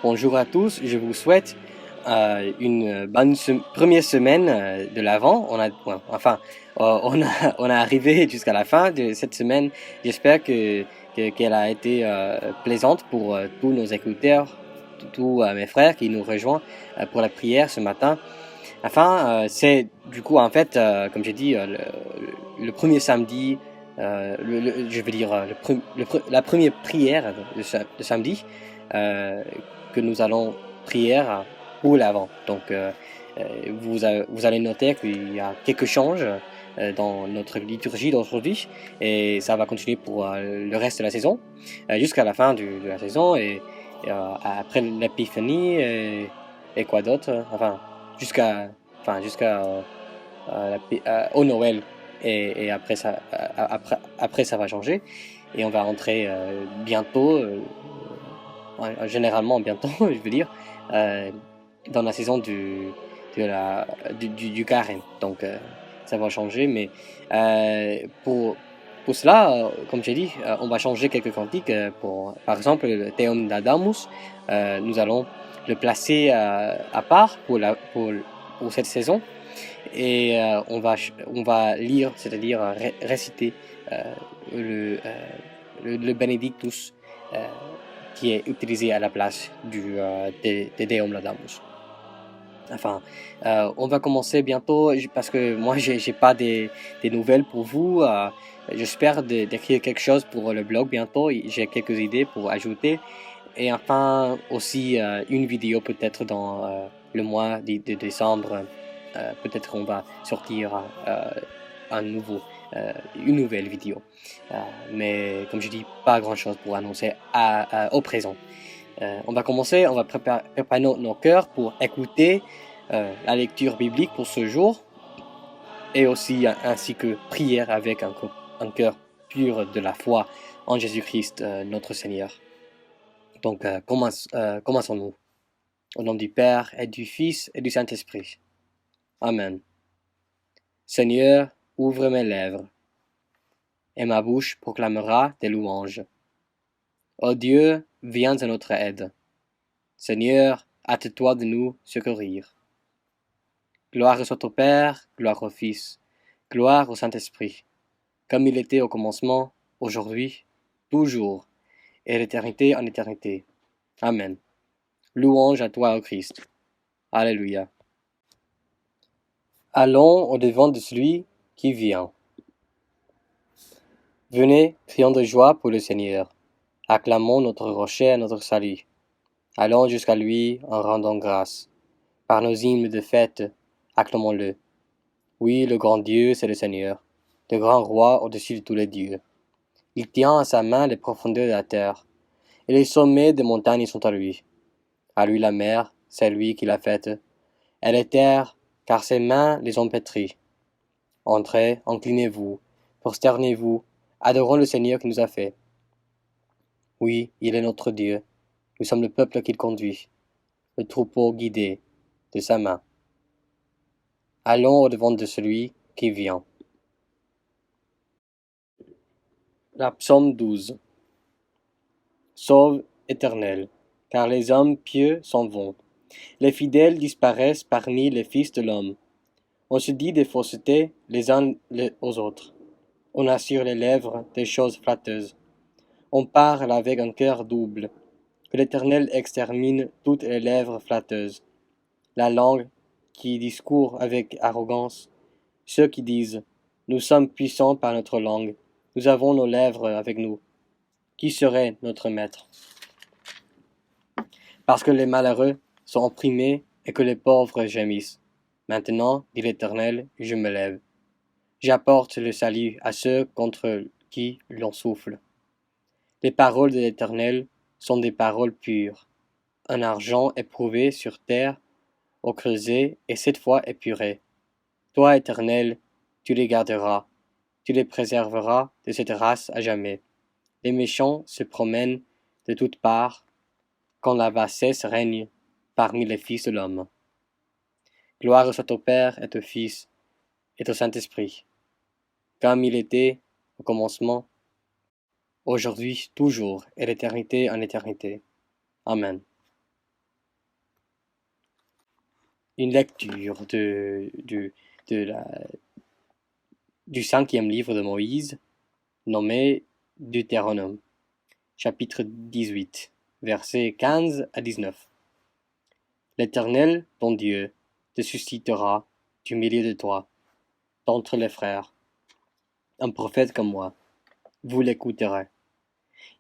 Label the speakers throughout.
Speaker 1: Bonjour à tous, je vous souhaite une bonne première semaine de l'Avent. On a arrivé jusqu'à la fin de cette semaine. J'espère qu'elle a été plaisante pour tous nos écouteurs, tous mes frères qui nous rejoignent pour la prière ce matin. C'est du coup en fait, comme j'ai dit, le premier samedi, je veux dire la première prière de samedi euh, que nous allons prier pour l'avant. Donc vous allez noter qu'il y a quelques changes dans notre liturgie d'aujourd'hui et ça va continuer pour le reste de la saison jusqu'à la fin de la saison et après l'épiphanie et quoi d'autre, jusqu'à au Noël et après ça va changer et on va entrer bientôt généralement bientôt je veux dire euh, dans la saison du carême, donc ça va changer, mais pour cela, comme j'ai dit, on va changer quelques cantiques. Par exemple, le Teum d'Adamus, nous allons le placer à part pour cette saison et on va lire, c'est-à-dire réciter euh, le, euh, le Benedictus euh, qui est utilisé à la place de Deum Laudamus. Enfin, on va commencer bientôt parce que moi j'ai pas des nouvelles pour vous. J'espère d'écrire quelque chose pour le blog bientôt. J'ai quelques idées pour ajouter. Et enfin aussi une vidéo peut-être dans le mois de décembre. Peut-être on va sortir un nouveau, une nouvelle vidéo. Mais comme je dis, pas grand-chose pour annoncer au présent. On va commencer, on va préparer nos cœurs pour écouter la lecture biblique pour ce jour et aussi ainsi que prière avec un cœur pur de la foi en Jésus-Christ, notre Seigneur. Donc, commençons-nous. Au nom du Père et du Fils et du Saint-Esprit. Amen. Seigneur, ouvre mes lèvres, et ma bouche proclamera tes louanges. Ô Dieu, viens à notre aide. Seigneur, hâte-toi de nous secourir. Gloire soit au Père, gloire au Fils, gloire au Saint-Esprit, comme il était au commencement, aujourd'hui, toujours, et l'éternité en éternité. Amen. Louange à toi, ô Christ. Alléluia. Allons au devant de celui qui vient. Venez, crions de joie pour le Seigneur. Acclamons notre rocher et notre salut. Allons jusqu'à lui en rendant grâce. Par nos hymnes de fête, acclamons-le. Oui, le grand Dieu, c'est le Seigneur, le grand roi au-dessus de tous les dieux. Il tient à sa main les profondeurs de la terre, et les sommets des montagnes sont à lui. À lui la mer, c'est lui qui l'a faite, et les terres, car ses mains les ont pétries. Entrez, inclinez-vous, prosternez-vous, adorons le Seigneur qui nous a fait. Oui, il est notre Dieu, nous sommes le peuple qu'il conduit, le troupeau guidé de sa main. Allons au devant de celui qui vient. La psaume 12. Sauve, Éternel, car les hommes pieux s'en vont. Les fidèles disparaissent parmi les fils de l'homme. On se dit des faussetés les uns aux autres. On a sur les lèvres des choses flatteuses. On parle avec un cœur double. Que l'Éternel extermine toutes les lèvres flatteuses. La langue qui discourt avec arrogance. Ceux qui disent, nous sommes puissants par notre langue. Nous avons nos lèvres avec nous. Qui serait notre maître? Parce que les malheureux sont opprimés et que les pauvres gémissent. Maintenant, dit l'Éternel, je me lève. J'apporte le salut à ceux contre qui l'on souffle. Les paroles de l'Éternel sont des paroles pures, un argent éprouvé sur terre, au creuset et cette fois épuré. Toi, Éternel, tu les garderas, tu les préserveras de cette race à jamais. Les méchants se promènent de toutes parts, quand la bassesse règne parmi les fils de l'homme. Gloire soit au Père et au Fils et au Saint-Esprit, comme il était au commencement, aujourd'hui, toujours, et l'éternité en éternité. Amen. Une lecture de la, du cinquième livre de Moïse, nommé Deutéronome, chapitre 18, versets 15 à 19. L'Éternel, ton Dieu, te suscitera du milieu de toi, d'entre les frères, un prophète comme moi. Vous l'écouterez.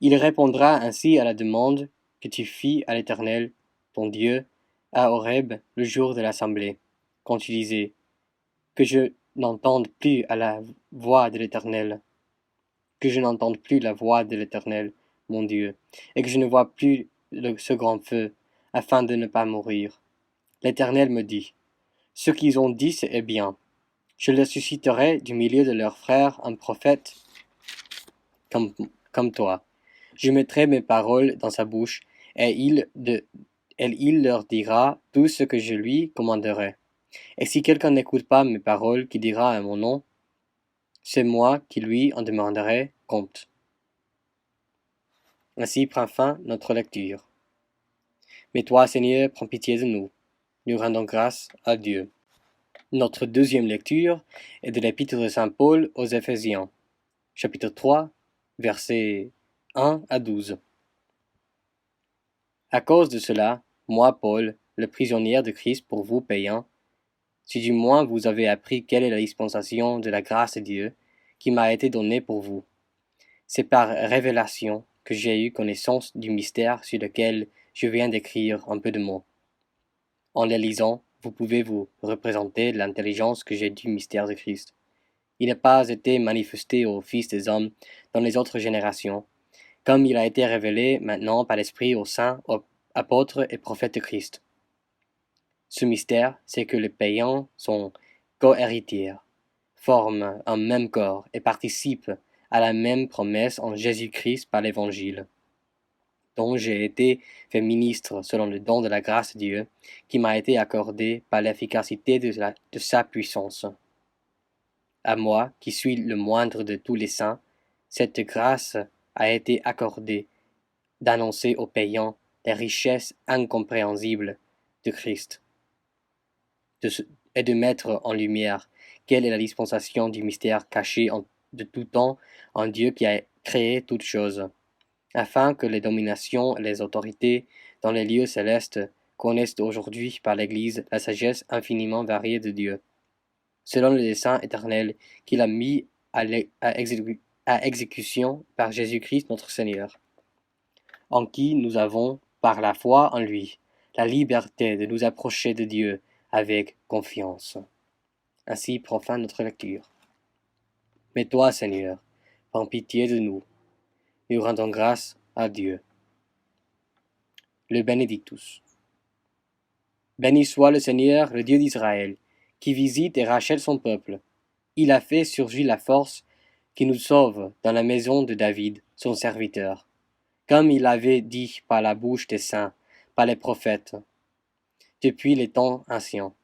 Speaker 1: Il répondra ainsi à la demande que tu fis à l'Éternel, ton Dieu, à Horeb le jour de l'assemblée, quand tu disais, que je n'entende plus à la voix de l'Éternel, que je n'entende plus la voix de l'Éternel, mon Dieu, et que je ne vois plus ce grand feu, afin de ne pas mourir. L'Éternel me dit, ce qu'ils ont dit est bien. Je leur susciterai du milieu de leurs frères un prophète comme toi. Je mettrai mes paroles dans sa bouche, et il leur dira tout ce que je lui commanderai. Et si quelqu'un n'écoute pas mes paroles, qui dira à mon nom, c'est moi qui lui en demanderai compte. Ainsi prend fin notre lecture. Mais toi, Seigneur, prends pitié de nous. Nous rendons grâce à Dieu. Notre deuxième lecture est de l'Épître de Saint Paul aux Éphésiens, chapitre 3, versets 1 à 12. À cause de cela, moi, Paul, le prisonnier de Christ pour vous païens, si du moins vous avez appris quelle est la dispensation de la grâce de Dieu qui m'a été donnée pour vous, c'est par révélation que j'ai eu connaissance du mystère sur lequel je viens d'écrire un peu de mots. En les lisant, vous pouvez vous représenter l'intelligence que j'ai du mystère de Christ. Il n'a pas été manifesté aux fils des hommes dans les autres générations, comme il a été révélé maintenant par l'Esprit aux saints, aux apôtres et prophètes de Christ. Ce mystère, c'est que les païens sont co-héritiers, forment un même corps et participent à la même promesse en Jésus-Christ par l'Évangile, dont j'ai été fait ministre selon le don de la grâce de Dieu qui m'a été accordé par l'efficacité de sa puissance. À moi, qui suis le moindre de tous les saints, cette grâce a été accordée d'annoncer aux païens les richesses incompréhensibles de Christ, et de mettre en lumière quelle est la dispensation du mystère caché de tout temps en Dieu qui a créé toutes choses, afin que les dominations et les autorités dans les lieux célestes connaissent aujourd'hui par l'Église la sagesse infiniment variée de Dieu, selon le dessein éternel qu'il a mis à exécution par Jésus-Christ notre Seigneur, en qui nous avons, par la foi en lui, la liberté de nous approcher de Dieu avec confiance. Ainsi prend fin notre lecture. Mais toi, Seigneur, prends pitié de nous. Nous rendons grâce à Dieu. Le Benedictus. Béni soit le Seigneur, le Dieu d'Israël, qui visite et rachète son peuple. Il a fait surgir la force qui nous sauve dans la maison de David, son serviteur, comme il l'avait dit par la bouche des saints, par les prophètes, depuis les temps anciens.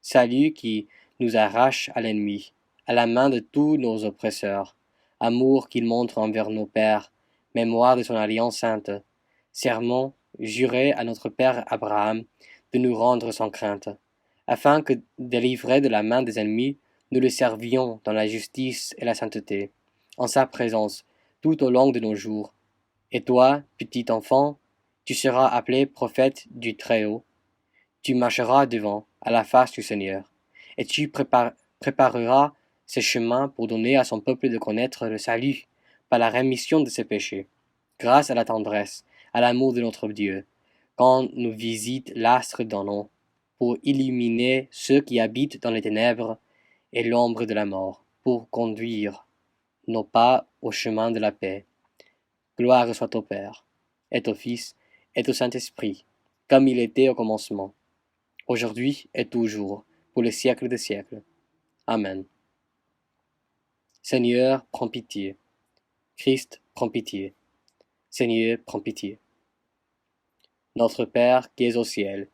Speaker 1: Salut qui nous arrache à l'ennemi, à la main de tous nos oppresseurs, amour qu'il montre envers nos pères, mémoire de son alliance sainte, serment juré à notre père Abraham de nous rendre sans crainte, afin que, délivrés de la main des ennemis, nous le servions dans la justice et la sainteté, en sa présence, tout au long de nos jours. Et toi, petit enfant, tu seras appelé prophète du Très-Haut. Tu marcheras devant, à la face du Seigneur, et tu prépareras ses chemins pour donner à son peuple de connaître le salut par la rémission de ses péchés, grâce à la tendresse, à l'amour de notre Dieu, quand nous visite l'astre d'un nom, pour illuminer ceux qui habitent dans les ténèbres et l'ombre de la mort, pour conduire nos pas au chemin de la paix. Gloire soit au Père, et au Fils, et au Saint-Esprit, comme il était au commencement, aujourd'hui et toujours, pour les siècles des siècles. Amen. Seigneur, prends pitié. Christ, prends pitié. Seigneur, prends pitié. Notre Père qui es au ciel,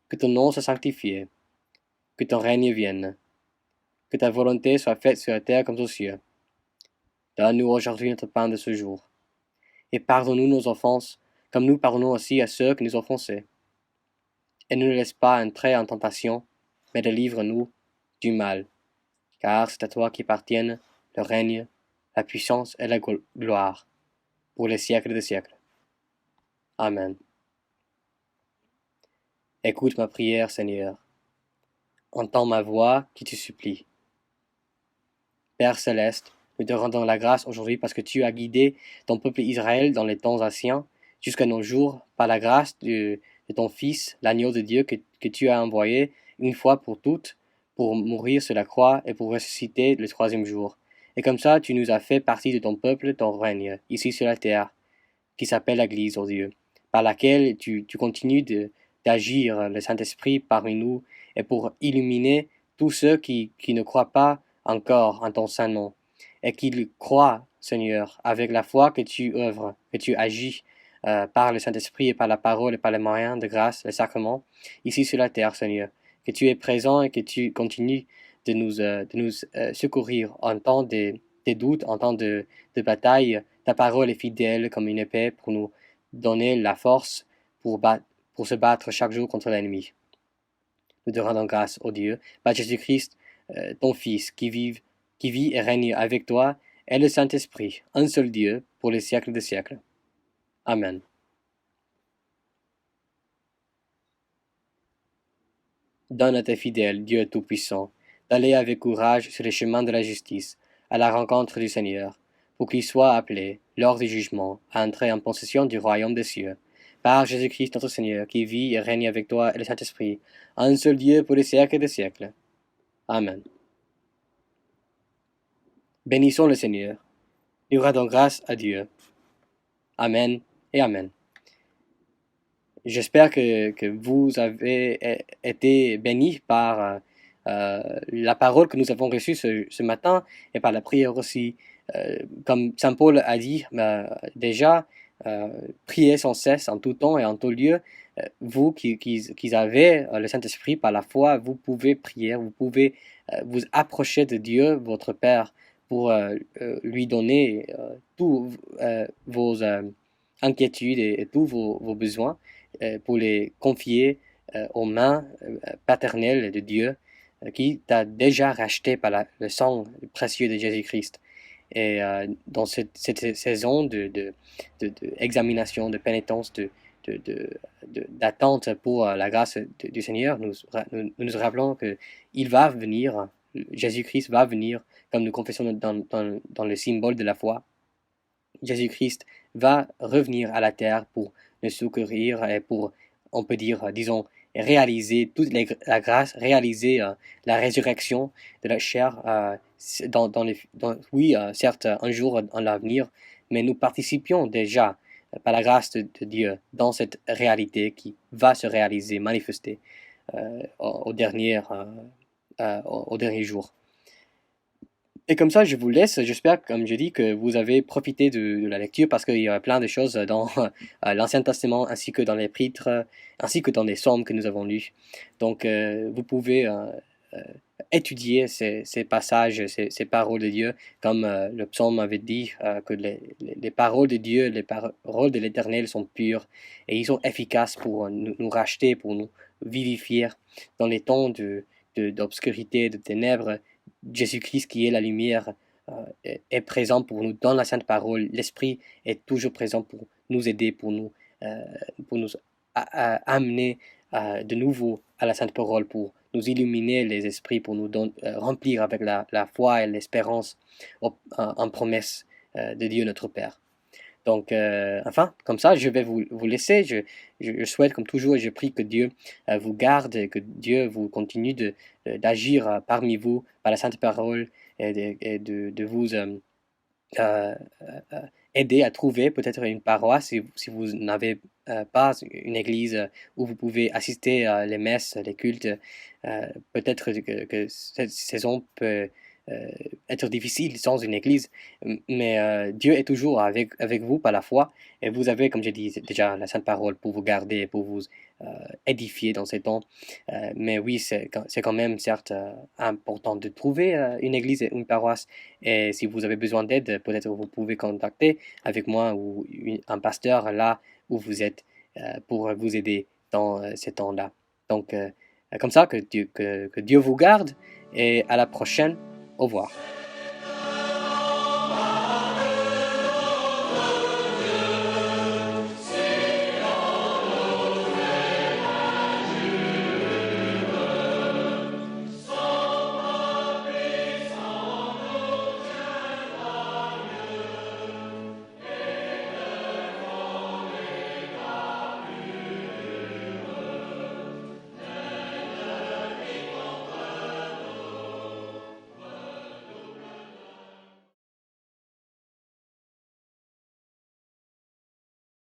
Speaker 1: que ton nom soit sanctifié, que ton règne vienne, que ta volonté soit faite sur la terre comme aux cieux. Donne-nous aujourd'hui notre pain de ce jour, et pardonne-nous nos offenses, comme nous pardonnons aussi à ceux qui nous ont offensés. et ne nous laisse pas entrer en tentation, mais délivre-nous du mal. Car c'est à toi qu'appartiennent le règne, la puissance et la gloire, pour les siècles des siècles. Amen. Écoute ma prière, Seigneur. Entends ma voix qui te supplie. Père céleste, nous te rendons la grâce aujourd'hui parce que tu as guidé ton peuple Israël dans les temps anciens jusqu'à nos jours par la grâce de ton Fils, l'agneau de Dieu que tu as envoyé une fois pour toutes pour mourir sur la croix et pour ressusciter le troisième jour. Et comme ça, tu nous as fait partie de ton peuple, ton règne, ici sur la terre, qui s'appelle l'Église, oh Dieu, par laquelle tu continues d'agir le Saint-Esprit parmi nous et pour illuminer tous ceux qui ne croient pas encore en ton saint nom et qui croient, Seigneur, avec la foi que tu œuvres, que tu agis par le Saint-Esprit et par la parole et par les moyens de grâce, les sacrements, ici sur la terre, Seigneur, que tu es présent et que tu continues de nous secourir en temps des doutes, en temps de bataille. Ta parole est fidèle comme une épée pour nous donner la force pour se battre chaque jour contre l'ennemi. Nous te rendons grâce, ô Dieu, par Jésus-Christ, ton Fils, qui vit et règne avec toi, et le Saint-Esprit, un seul Dieu, pour les siècles des siècles. Amen. Donne à tes fidèles, Dieu Tout-Puissant, d'aller avec courage sur les chemins de la justice, à la rencontre du Seigneur, pour qu'ils soient appelés, lors du jugement, à entrer en possession du royaume des cieux. Par Jésus-Christ notre Seigneur, qui vit et règne avec toi et le Saint-Esprit, un seul Dieu pour les siècles des siècles. Amen. Bénissons le Seigneur. Nous rendons grâce à Dieu. Amen et Amen. J'espère que vous avez été bénis par la parole que nous avons reçue ce matin et par la prière aussi. Comme Saint Paul a dit déjà, priez sans cesse, en tout temps et en tout lieu. Vous qui avez le Saint-Esprit par la foi, vous pouvez prier, vous pouvez vous approcher de Dieu, votre Père, pour lui donner tous vos inquiétudes et tous vos besoins, pour les confier aux mains paternelles de Dieu, qui t'a déjà racheté par le sang précieux de Jésus-Christ. Et dans cette saison d'examination, de pénitence, d'attente pour la grâce du Seigneur, nous rappelons qu'il va venir, Jésus-Christ va venir, comme nous confessons dans le symbole de la foi. Jésus-Christ va revenir à la terre pour nous secourir et pour, on peut dire, disons, réaliser toute la grâce, réaliser la résurrection de la chair, oui, certes, un jour en l'avenir, mais nous participions déjà, par la grâce de Dieu, dans cette réalité qui va se réaliser, manifester au dernier jour. Et comme ça, je vous laisse. J'espère, comme je dis, que vous avez profité de la lecture parce qu'il y a plein de choses dans l'Ancien Testament ainsi que dans les prêtres, ainsi que dans les psaumes que nous avons lus. Donc, vous pouvez étudier ces passages, ces paroles de Dieu, comme le psaume avait dit, que les paroles de Dieu, les paroles de l'Éternel sont pures et ils sont efficaces pour nous racheter, pour nous vivifier dans les temps d'obscurité, de ténèbres. Jésus-Christ, qui est la lumière, est présent pour nous dans la Sainte Parole. L'Esprit est toujours présent pour nous aider, pour nous amener de nouveau à la Sainte Parole, pour nous illuminer les esprits, pour nous remplir avec la foi et l'espérance en promesse de Dieu notre Père. Donc, enfin, comme ça, je vais vous laisser. Je souhaite, comme toujours, et je prie que Dieu vous garde et que Dieu vous continue d'agir parmi vous par la Sainte Parole et de vous aider à trouver peut-être une paroisse si vous n'avez pas une église où vous pouvez assister à les messes, les cultes. Peut-être que cette saison peut être difficile sans une église, mais Dieu est toujours avec vous par la foi, et vous avez, comme j'ai dit déjà, la Sainte Parole pour vous garder, pour vous édifier dans ces temps. Mais oui, c'est quand même certes important de trouver une église et une paroisse, et si vous avez besoin d'aide, peut-être vous pouvez contacter avec moi ou un pasteur là où vous êtes pour vous aider dans ces temps-là. Donc, comme ça, que Dieu vous garde et à la prochaine. Au revoir.